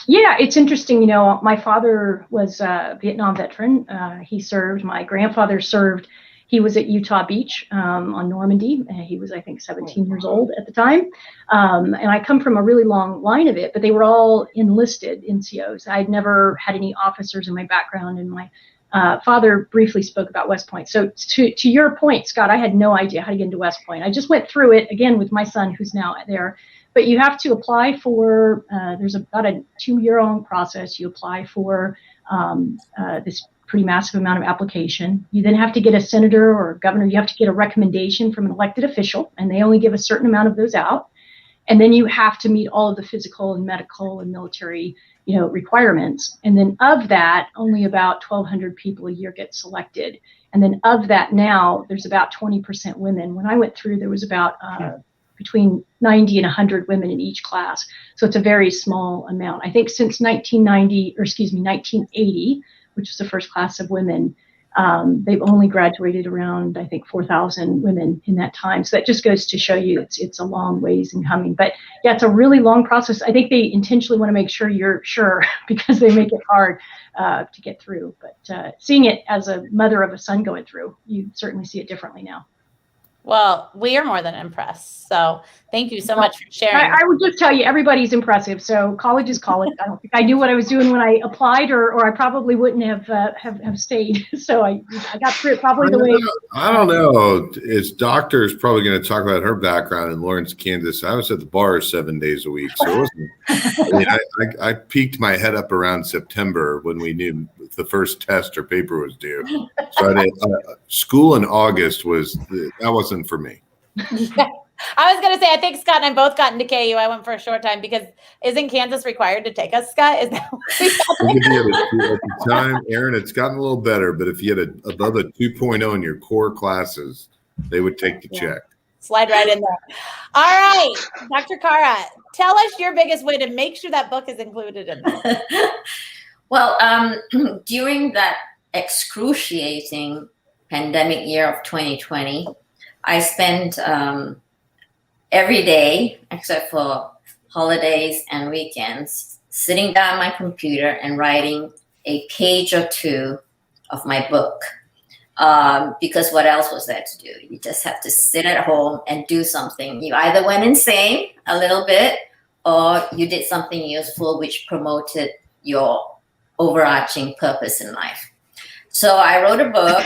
Yeah, it's interesting. My father was a Vietnam veteran. He served. My grandfather served. He was at Utah Beach on Normandy. He was, I think, 17 years old at the time. And I come from a really long line of it, but they were all enlisted NCOs. I'd never had any officers in my background, and my father briefly spoke about West Point. So to your point, Scott, I had no idea how to get into West Point. I just went through it again with my son, who's now there. But you have to apply for, there's about a 2-year-long process. You apply for this pretty massive amount of application. You then have to get a senator or governor. You have to get a recommendation from an elected official, and they only give a certain amount of those out. And then you have to meet all of the physical and medical and military requirements. And then of that, only about 1,200 people a year get selected. And then of that now, there's about 20% women. When I went through, there was about between 90 and 100 women in each class. So it's a very small amount. I think since 1980, which was the first class of women, they've only graduated around, I think, 4,000 women in that time. So that just goes to show you it's a long ways in coming. But yeah, it's a really long process. I think they intentionally want to make sure you're sure because they make it hard to get through. But seeing it as a mother of a son going through, you certainly see it differently now. Well, we are more than impressed. So thank you so much for sharing. I would just tell you, everybody's impressive. So college is college. I don't think I knew what I was doing when I applied, or I probably wouldn't have stayed. So I got through it probably the way. I don't know. As doctor is probably going to talk about her background in Lawrence, Kansas. I was at the bar 7 days a week. So it wasn't, I mean, I peeked my head up around September when we knew the first test or paper was due. So I did, school in August that wasn't for me. Yeah. I was going to say, I think Scott and I both got into KU. I went for a short time because isn't Kansas required to take us, Scott? Is that what we at the time, Aaron, it's gotten a little better, but if you had above a 2.0 in your core classes, they would take the check. Slide right in there. All right, Dr. Kara, tell us your biggest way to make sure that book is included in there. Well, during that excruciating pandemic year of 2020, I spent every day, except for holidays and weekends, sitting down at my computer and writing a page or two of my book. Because what else was there to do? You just have to sit at home and do something. You either went insane a little bit, or you did something useful which promoted your overarching purpose in life. So I wrote a book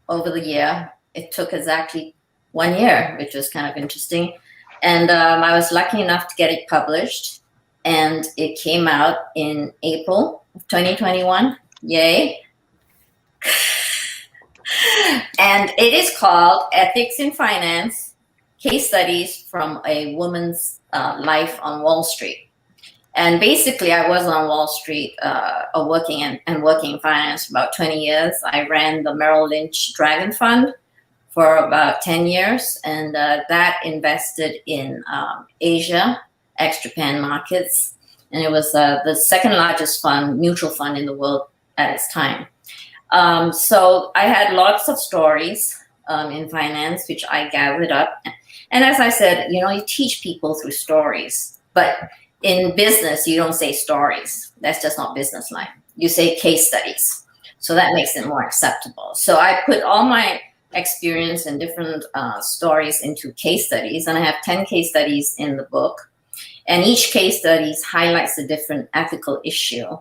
over the year. It took exactly 1 year, which was kind of interesting. And I was lucky enough to get it published. And it came out in April of 2021. Yay. And it is called Ethics in Finance, Case Studies from a Woman's Life on Wall Street. And basically, I was on Wall Street working in finance for about 20 years. I ran the Merrill Lynch Dragon Fund for about 10 years, and that invested in Asia, ex-Japan markets. And it was the second largest mutual fund in the world at its time. So I had lots of stories in finance, which I gathered up. And as I said, you teach people through stories, but in business, you don't say stories. That's just not business-like. You say case studies. So that makes it more acceptable. So I put all my experience and different stories into case studies. And I have 10 case studies in the book. And each case studies highlights a different ethical issue.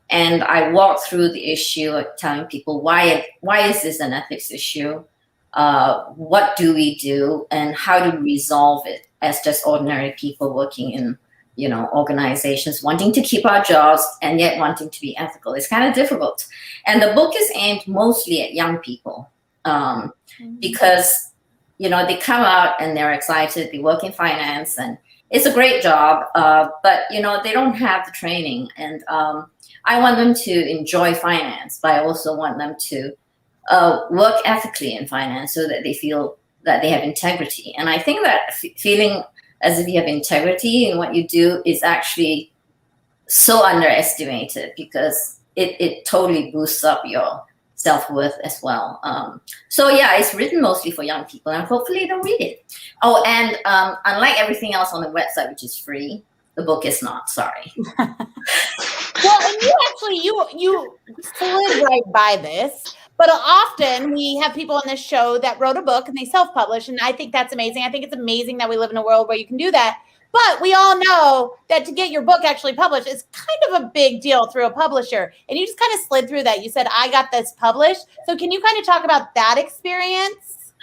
And I walk through the issue, telling people why is this an ethics issue? What do we do? And how do we resolve it as just ordinary people working in, organizations, wanting to keep our jobs and yet wanting to be ethical? It's kind of difficult. And the book is aimed mostly at young people because, they come out and they're excited. They work in finance and it's a great job, but, they don't have the training. And I want them to enjoy finance, but I also want them to work ethically in finance so that they feel that they have integrity. And I think that feeling as if you have integrity in what you do is actually so underestimated because it totally boosts up your self-worth as well. So yeah, it's written mostly for young people and hopefully they'll read it. Oh, and unlike everything else on the website, which is free, the book is not, sorry. Well, and you slid right by this, but often we have people on this show that wrote a book and they self-publish, and I think that's amazing. I think it's amazing that we live in a world where you can do that. But we all know that to get your book actually published is kind of a big deal through a publisher. And you just kind of slid through that. You said, I got this published. So can you kind of talk about that experience?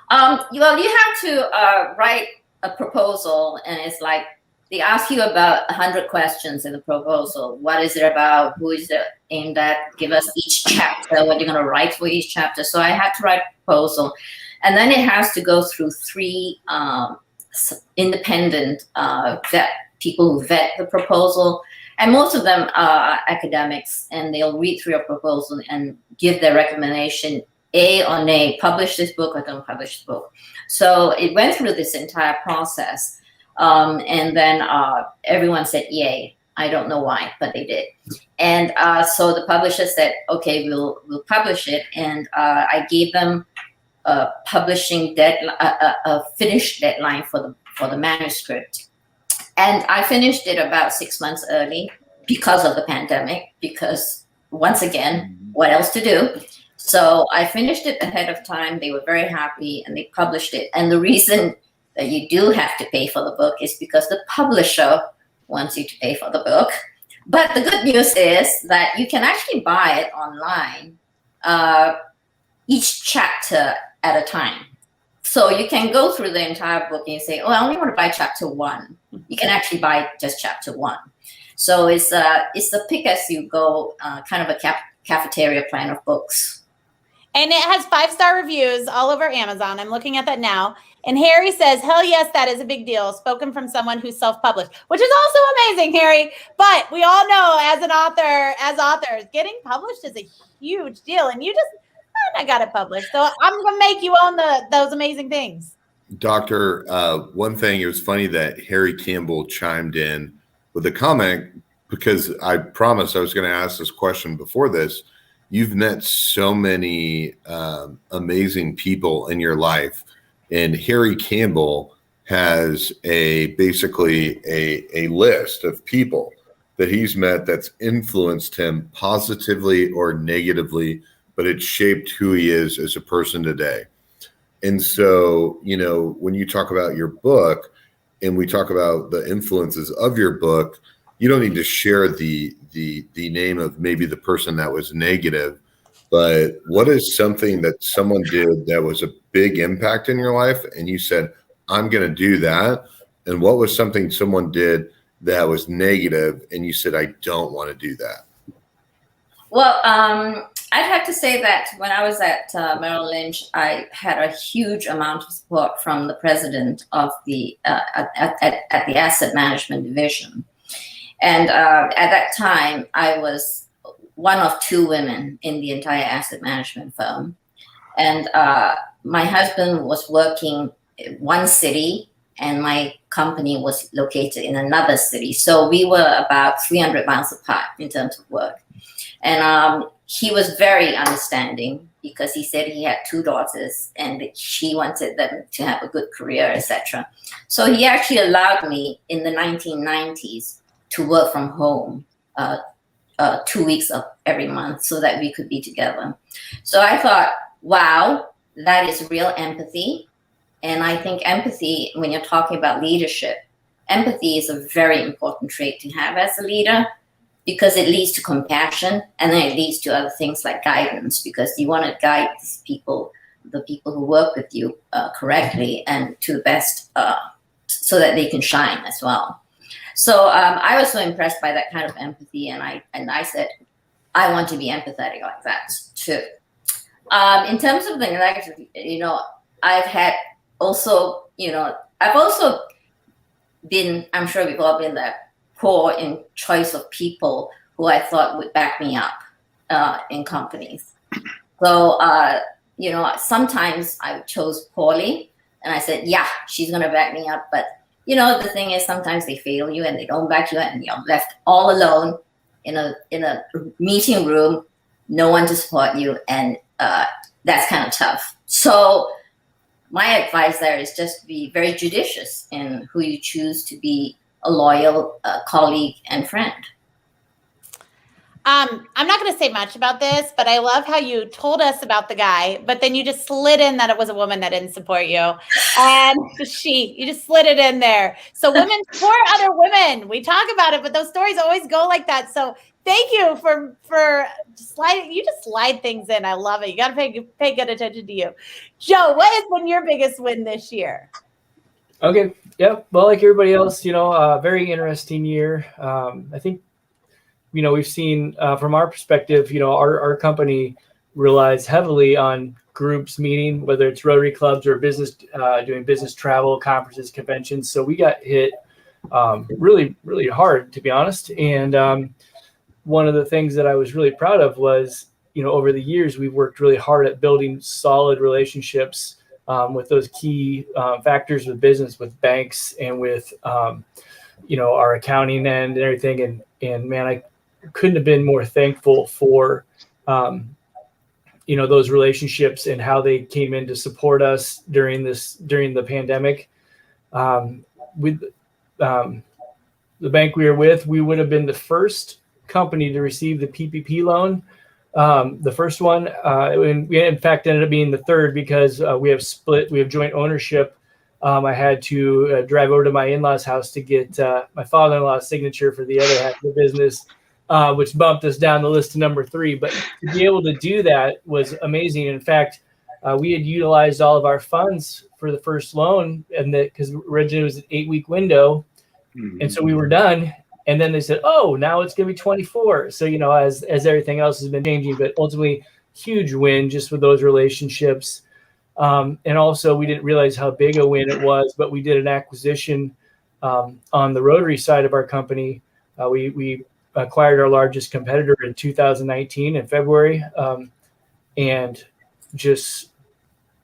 Well, you have to write a proposal, and it's like they ask you about 100 questions in the proposal. What is it about? Who is it aimed at? Give us each chapter, what you're going to write for each chapter. So I had to write a proposal. And then it has to go through 3 independent people who vet the proposal, and most of them are academics, and they'll read through your proposal and give their recommendation, A or nay, publish this book or don't publish the book. So it went through this entire process, and then everyone said yay. I don't know why, but they did. And so the publisher said, okay, we'll publish it, and I gave them a publishing deadline, a finish deadline for the manuscript, and I finished it about 6 months early because of the pandemic. Because once again, what else to do? So I finished it ahead of time. They were very happy, and they published it. And the reason that you do have to pay for the book is because the publisher wants you to pay for the book. But the good news is that you can actually buy it online, each chapter at a time. So you can go through the entire book and you say, oh, I only want to buy chapter 1. You can actually buy just chapter 1. So it's the pick as you go, kind of a cafeteria plan of books. And it has 5-star reviews all over Amazon. I'm looking at that now. And Harry says, hell yes, that is a big deal. Spoken from someone who's self-published, which is also amazing, Harry. But we all know as authors, getting published is a huge deal. And you just, I got it published. So I'm going to make you own those amazing things. Doctor, one thing, it was funny that Harry Campbell chimed in with a comment, because I promised I was going to ask this question before this. You've met so many amazing people in your life, and Harry Campbell has basically a list of people that he's met that's influenced him positively or negatively, but it's shaped who he is as a person today. And so, when you talk about your book and we talk about the influences of your book, you don't need to share the name of maybe the person that was negative, but what is something that someone did that was a big impact in your life and you said, I'm going to do that? And what was something someone did that was negative and you said, I don't want to do that? Well, I'd have to say that when I was at Merrill Lynch, I had a huge amount of support from the president of the at the asset management division. And at that time, I was one of 2 women in the entire asset management firm. And my husband was working in one city and my company was located in another city. So we were about 300 miles apart in terms of work. And he was very understanding because he said he had 2 daughters and she wanted them to have a good career, etc. So he actually allowed me in the 1990s to work from home 2 weeks of every month so that we could be together. So I thought, wow, that is real empathy. And I think empathy, when you're talking about leadership, empathy is a very important trait to have as a leader, because it leads to compassion, and then it leads to other things like guidance, because you want to guide these people, the people who work with you, correctly and to the best, so that they can shine as well. So I was so impressed by that kind of empathy, and I said, I want to be empathetic like that too. In terms of the negative, I've also been, I'm sure we've all been there, poor in choice of people who I thought would back me up in companies. So, sometimes I chose poorly, and I said, yeah, she's going to back me up. But, the thing is, sometimes they fail you and they don't back you up, and you're left all alone in a meeting room, no one to support you. And that's kind of tough. So my advice there is just to be very judicious in who you choose to be a loyal colleague and friend. I'm not going to say much about this, but I love how you told us about the guy, but then you just slid in that it was a woman that didn't support you. And you just slid it in there. So women support other women. We talk about it, but those stories always go like that. So thank you for sliding. You just slide things in. I love it. You got to pay good attention to you. Joe, what has been your biggest win this year? Okay. Yeah. Well, like everybody else, a very interesting year. I think, we've seen from our perspective, our company relies heavily on groups meeting, whether it's Rotary clubs or business, doing business travel, conferences, conventions. So we got hit really, really hard, to be honest. And one of the things that I was really proud of was, over the years, we've worked really hard at building solid relationships with those key factors with business, with banks, and with, our accounting end and everything. And man, I couldn't have been more thankful for, those relationships and how they came in to support us during the pandemic. With the bank we were with, we would have been the first company to receive the PPP loan. The first one, and we in fact ended up being the third, because we have joint ownership. I had to drive over to my in-laws' house to get my father-in-law's signature for the other half of the business, which bumped us down the list to number 3. But to be able to do that was amazing. In fact, we had utilized all of our funds for the first loan, and because originally it was an 8-week window, and so we were done. And then they said, "Oh, now it's going to be 24." So as everything else has been changing, but ultimately huge win just with those relationships. And also, we didn't realize how big a win it was, but we did an acquisition on the Rotary side of our company. We acquired our largest competitor in 2019 in February, and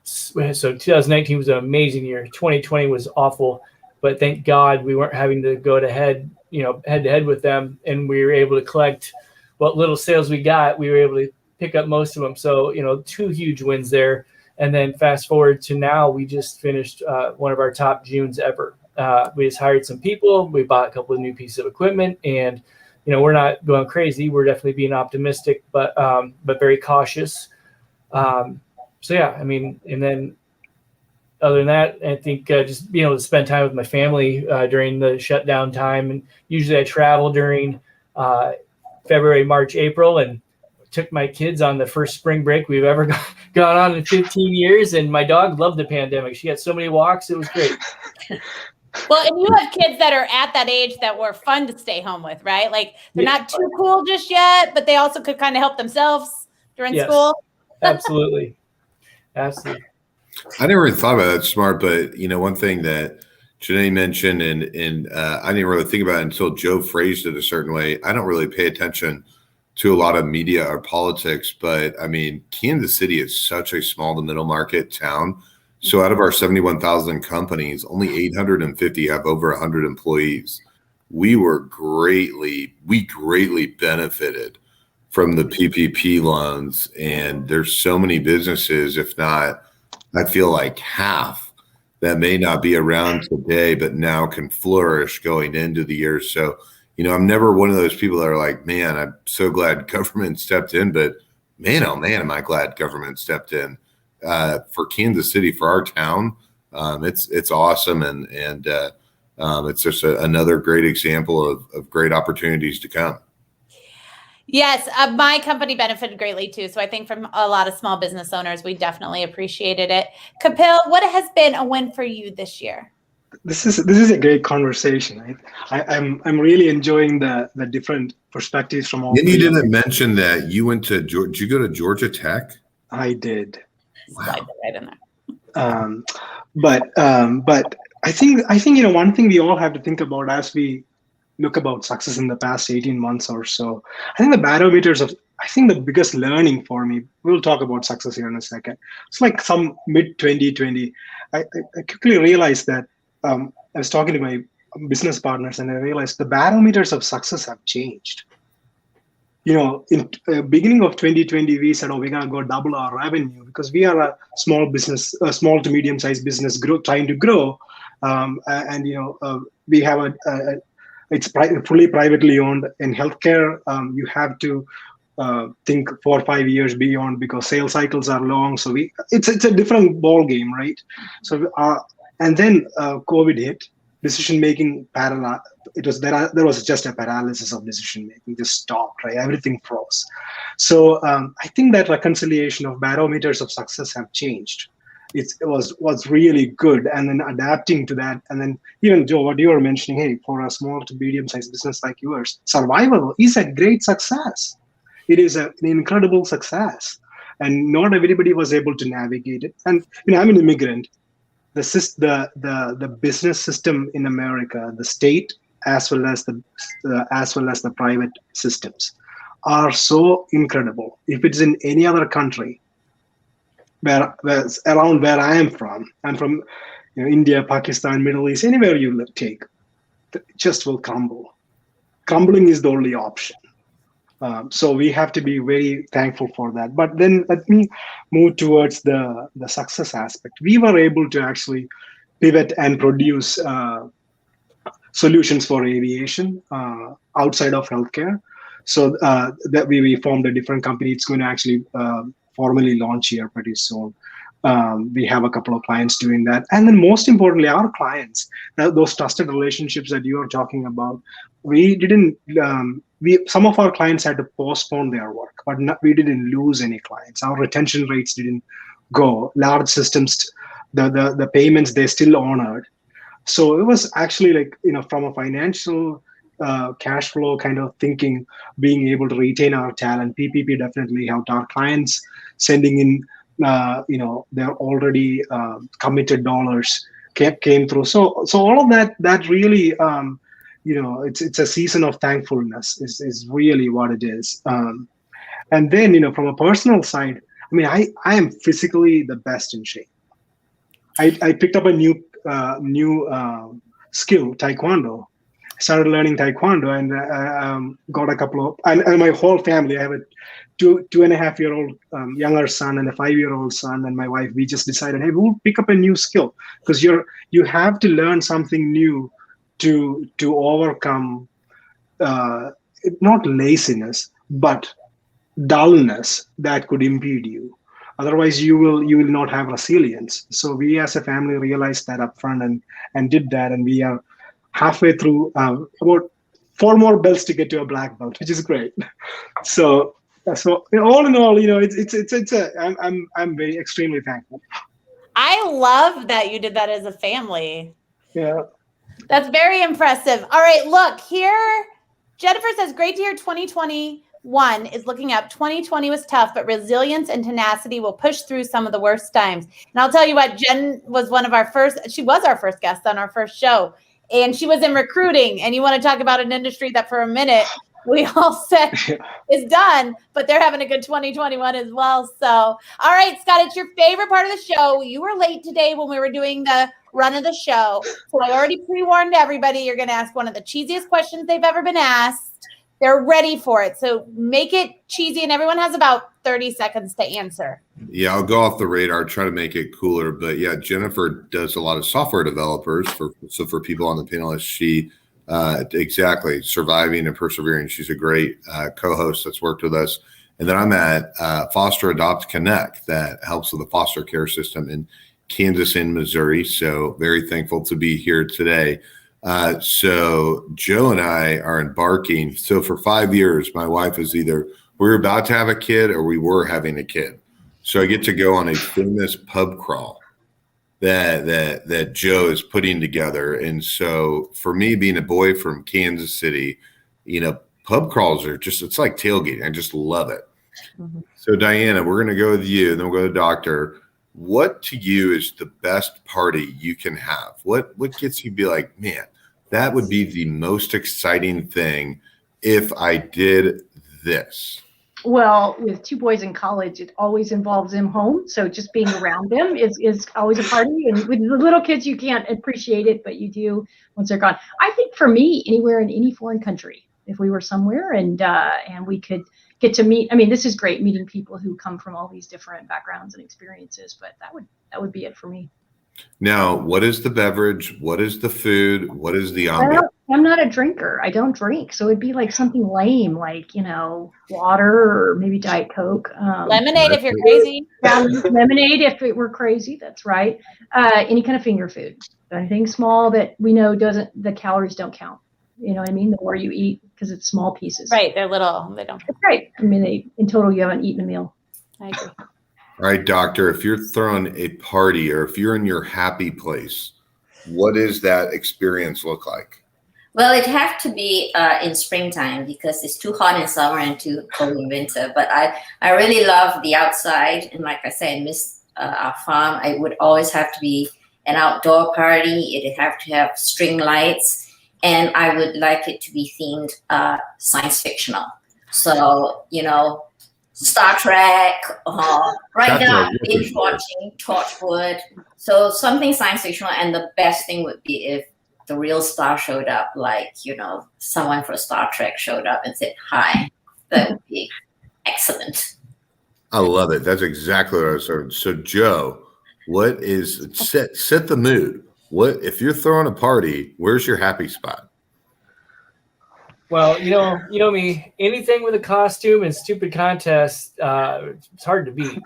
so 2019 was an amazing year. 2020 was awful, but thank God we weren't having to go head to head with them, and we were able to collect what little sales we got. We were able to pick up most of them. So 2 huge wins there. And then fast forward to now, we just finished one of our top Junes ever. We just hired some people. We bought a couple of new pieces of equipment, and we're not going crazy. We're definitely being optimistic, but very cautious. So yeah, and then other than that, I think just being able to spend time with my family during the shutdown time. And usually I travel during February, March, April, and took my kids on the first spring break we've ever gone on in 15 years. And my dog loved the pandemic. She had so many walks. It was great. Well, and you have kids that are at that age that were fun to stay home with, right? Like they're not too cool just yet, but they also could kind of help themselves during school. Absolutely. I never really thought about that, Smart, but one thing that Janae mentioned, and I didn't really think about it until Joe phrased it a certain way. I don't really pay attention to a lot of media or politics, but Kansas City is such a small to middle market town. So out of our 71,000 companies, only 850 have over 100 employees. We greatly benefited from the PPP loans, and there's so many businesses, if not, I feel like half, that may not be around today, but now can flourish going into the year. So, I'm never one of those people that are like, man, I'm so glad government stepped in, but man, oh man, am I glad government stepped in. for Kansas City, for our town, it's awesome, and it's just another great example of great opportunities to come. Yes, my company benefited greatly too. So I think from a lot of small business owners, we definitely appreciated it. Kapil, what has been a win for you this year? This is a great conversation. I'm really enjoying the different perspectives from all. And you didn't mention that you went to did you go to Georgia Tech? I did. Wow. Slide right in there. But I think one thing we all have to think about as we look about success in the past 18 months or so, I think the barometers of, I think the biggest learning for me, we'll talk about success here in a second. It's like some mid 2020, I quickly realized that I was talking to my business partners and I realized the barometers of success have changed. In beginning of 2020, we said, we're going to go double our revenue because we are a small to medium sized business trying to grow. We have it's fully privately owned. In healthcare, you have to think 4 or 5 years beyond because sales cycles are long. So it's a different ball game, right? So and then COVID hit. Decision making paralyzed. There was just a paralysis of decision making. Just stopped, right? Everything froze. So I think that reconciliation of barometers of success have changed. It was really good, and then adapting to that, and then even Joe, what you were mentioning, hey, for a small to medium-sized business like yours, survival is a great success. It is an incredible success, and not everybody was able to navigate it. And I'm an immigrant. The business system in America, the state as well as the private systems, are so incredible. If it's in any other country, around where I am from, I'm from India, Pakistan, Middle East, anywhere you take, it just will crumble. Crumbling is the only option. So we have to be very thankful for that. But then let me move towards the success aspect. We were able to actually pivot and produce solutions for aviation outside of healthcare. So that we formed a different company. It's going to actually formally launch here pretty soon. We have a couple of clients doing that. And then most importantly, our clients, those trusted relationships that you are talking about, we didn't, some of our clients had to postpone their work, but we didn't lose any clients. Our retention rates didn't go. Large systems, the payments, they still honored. So it was actually like, from a financial cash flow kind of thinking, being able to retain our talent, PPP definitely helped our clients sending in, their already committed dollars came through. So all of that really, it's a season of thankfulness is really what it is. And then, from a personal side, I am physically the best in shape. I picked up a new skill, Taekwondo. I started learning Taekwondo and got a couple of, and my whole family, I have a 2.5-year-old younger son and a 5-year-old son and my wife. We just decided, hey, we'll pick up a new skill because you have to learn something new to overcome not laziness but dullness that could impede you. Otherwise, you will not have resilience. So we as a family realized that upfront and did that, and we are halfway through, about 4 more belts to get to a black belt, which is great. So all in all, I'm very extremely thankful. I love that you did that as a family. Yeah. That's very impressive. All right, look here. Jennifer says, great to hear 2021 is looking up. 2020 was tough, but resilience and tenacity will push through some of the worst times. And I'll tell you what, Jen was she was our first guest on our first show. And she was in recruiting. And you want to talk about an industry that for a minute we all said is done, but they're having a good 2021 as well. So, all right, Scott, it's your favorite part of the show. You were late today when we were doing the run of the show. So I already pre-warned everybody you're going to ask one of the cheesiest questions they've ever been asked. They're ready for it. So make it cheesy, and everyone has about 30 seconds to answer. Yeah, I'll go off the radar, try to make it cooler. But yeah, Jennifer does a lot of software developers. So for people on the panel, she exactly surviving and persevering. She's a great co-host that's worked with us. And then I'm at Foster Adopt Connect that helps with the foster care system in Kansas and Missouri. So very thankful to be here today. So Joe and I are embarking. So for 5 years, my wife is either we're about to have a kid or we were having a kid. So I get to go on a famous pub crawl that Joe is putting together. And so for me, being a boy from Kansas City, pub crawls are just, it's like tailgating. I just love it. Mm-hmm. So DiAnna, we're going to go with you, and then we'll go to Doctor. What to you is the best party you can have? What gets you to be like, man, that would be the most exciting thing if I did this? Well, with 2 boys in college, it always involves them home. So just being around them is always a party. And with the little kids, you can't appreciate it, but you do once they're gone. I think for me, anywhere in any foreign country, if we were somewhere and we could get to meet, I mean, this is great, meeting people who come from all these different backgrounds and experiences, but that would be it for me. Now, what is the beverage? What is the food? What is the ambiance? I'm not a drinker. I don't drink. So it'd be like something lame, like, water or maybe Diet Coke. Lemonade if you're crazy. Lemonade if it were crazy. That's right. Any kind of finger food. Anything small that we know the calories don't count. You know what I mean? The more you eat, because it's small pieces. Right. They're little. They don't. Right. I mean, in total, you haven't eaten a meal. I agree. All right, Doctor, if you're throwing a party or if you're in your happy place, what does that experience look like? Well, it have to be in springtime because it's too hot in summer and too cold in winter. But I really love the outside. And like I said, I miss our farm. It would always have to be an outdoor party. It'd have to have string lights. And I would like it to be themed science fictional. So, Star Trek, right now I'm binge watching Torchwood. So something science fictional, and the best thing would be if the real star showed up, like, someone from Star Trek showed up and said, hi. That would be excellent. I love it. That's exactly what I was saying. So Joe, what is, set the mood. What, if you're throwing a party, where's your happy spot? Well, you know me, anything with a costume and stupid contest, it's hard to beat.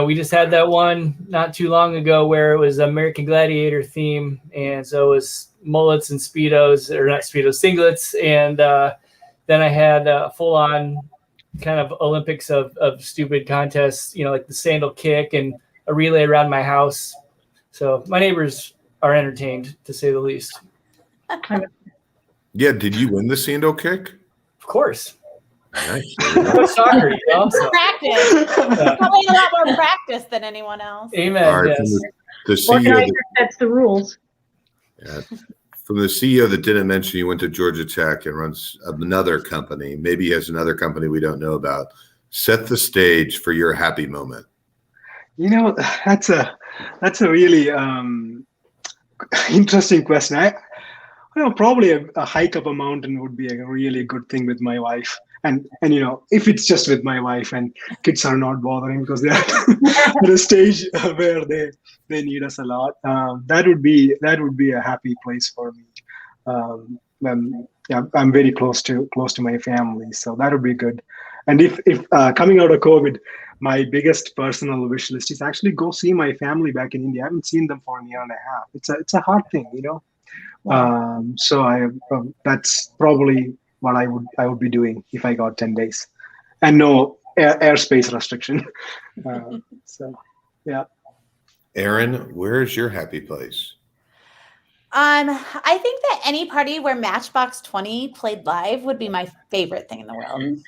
We just had that one not too long ago where it was American Gladiator theme. And so it was mullets and Speedos, or not Speedos, singlets. And then I had a full on kind of Olympics of stupid contests, like the sandal kick and a relay around my house. So my neighbors are entertained, to say the least. Yeah, did you win the sandal kick? Of course. Nice. Soccer, so. Practice. Probably a lot more practice than anyone else. Amen. All right, yes. the CEO that's the rules. Yeah, from the CEO that didn't mention you went to Georgia Tech and runs another company. Maybe he has another company we don't know about. Set the stage for your happy moment. That's a really interesting question. Probably a hike up a mountain would be a really good thing with my wife. And if it's just with my wife and kids are not bothering because they're at a stage where they need us a lot, that would be a happy place for me. I'm very close to my family, so that would be good. And if coming out of COVID, my biggest personal wish list is actually go see my family back in India. I haven't seen them for a year and a half. It's a hard thing, Wow. So that's probably what I would be doing if I got 10 days and no airspace restriction. So, yeah. Aaron, where is your happy place? I think that any party where Matchbox 20 played live would be my favorite thing in the world.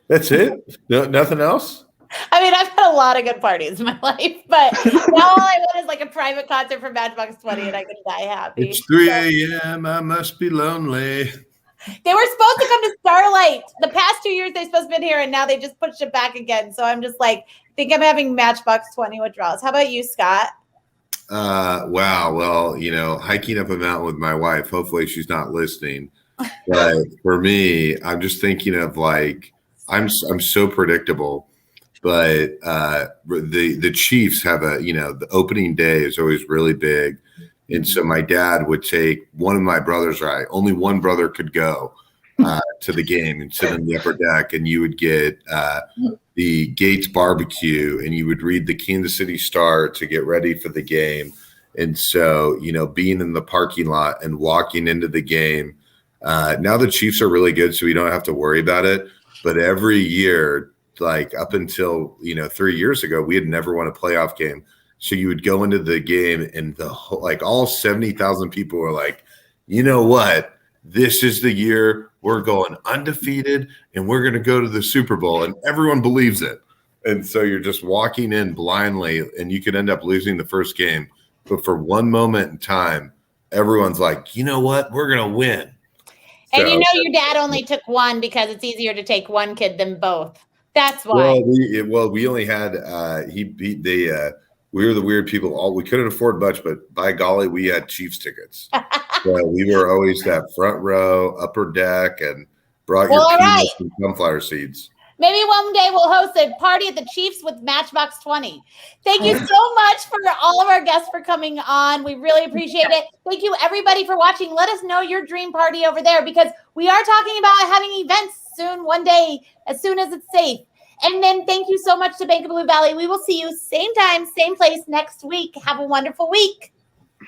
That's it? No, nothing else? I mean, I've had a lot of good parties in my life, but now all I want is like a private concert from Matchbox 20 and I can die happy. It's 3 a.m. I must be lonely. They were supposed to come to Starlight. The past 2 years they're supposed to be here, and now they just pushed it back again. So I'm just like, I think I'm having Matchbox 20 withdrawals. How about you, Scott? Wow. Well, hiking up a mountain with my wife, hopefully she's not listening. But for me, I'm just thinking of like, I'm so predictable. But the Chiefs have the opening day is always really big. And so my dad would take one of my brothers, only one brother could go. to the game and sit in the upper deck, and you would get the Gates barbecue, and you would read the Kansas City Star to get ready for the game. And so, being in the parking lot and walking into the game, now the Chiefs are really good, so we don't have to worry about it. But every year, like up until 3 years ago, we had never won a playoff game. So you would go into the game, and all 70,000 people were like, you know what? This is the year we're going undefeated, and we're going to go to the Super Bowl, and everyone believes it. And so you're just walking in blindly, and you could end up losing the first game. But for one moment in time, everyone's like, you know what? We're going to win. And your dad only took one because it's easier to take one kid than both. That's why. Well, we only had we were the weird people. We couldn't afford much, but by golly, we had Chiefs tickets. So we were always that front row, upper deck, and brought your peanuts and sunflower seeds. Maybe one day we'll host a party at the Chiefs with Matchbox 20. Thank you so much for all of our guests for coming on. We really appreciate it. Thank you, everybody, for watching. Let us know your dream party over there, because we are talking about having events soon, one day, as soon as it's safe. And then thank you so much to Bank of Blue Valley. We will see you same time, same place next week. Have a wonderful week.